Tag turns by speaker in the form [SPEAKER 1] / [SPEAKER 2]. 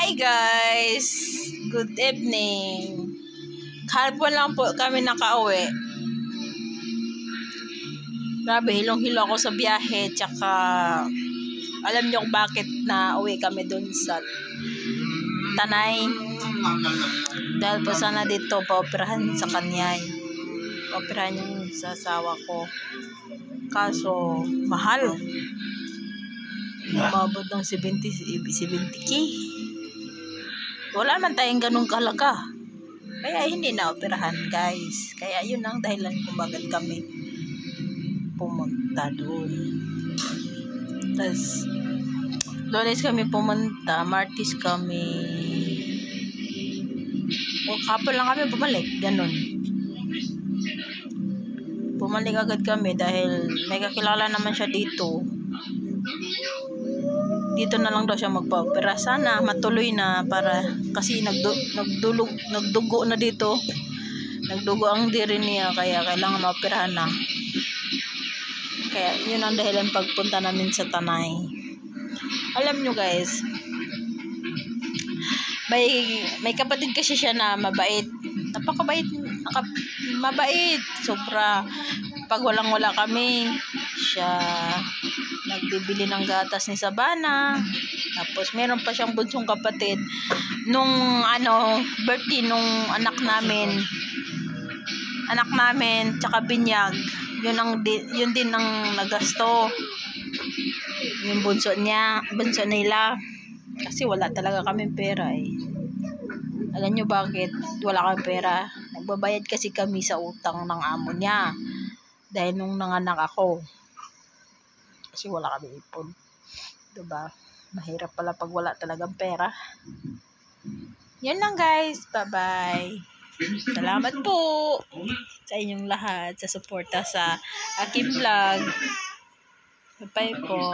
[SPEAKER 1] Hi guys! Good evening. Kahapon lang po kami nakauwi. Grabe, hilong-hilo ako sa biyahe. Tsaka, alam niyo kung bakit na uwi kami dun sa Tanay. Dahil po sana dito paoperahan sa kanya. Paoperahan yung sa asawa ko. Kaso, mahal. Umabot ng 70K. Wala man tayong ganung kahalaga. Kaya hindi na operahan, guys. Kaya yun ang dahilan kung bakit kami pumunta doon. Tapos, Lunes kami pumunta, Martes kami. O, kapon lang kami bumalik. Ganun. Bumalik agad kami dahil may kakilala naman siya dito. Dito na lang daw siya magpa-opera. Sana matuloy na para kasi nagdugo na dito. Nagdugo ang diri niya kaya kailangan maoperahan na. Kaya yun ang dahilan pagpunta namin sa Tanay. Alam nyo guys, may kapatid kasi siya na mabait. Napakabait, mabait. Sobra. Pag walang-wala kami, siya nagbibili ng gatas ni Sabana. Tapos meron pa siyang bunsong kapatid nung birthday nung anak namin tsaka binyag. Yun din ang nagasto. Yung bunso nila. Kasi wala talaga kaming pera eh. Alam nyo bakit wala kaming pera? Nagbabayad kasi kami sa utang ng amo niya. Dahil nung nanganak ako. Kasi wala kami ipon. Diba? Mahirap pala pag wala talagang pera. Yan lang guys. Bye-bye. Salamat po sa inyong lahat sa suporta sa aking vlog. Bye po.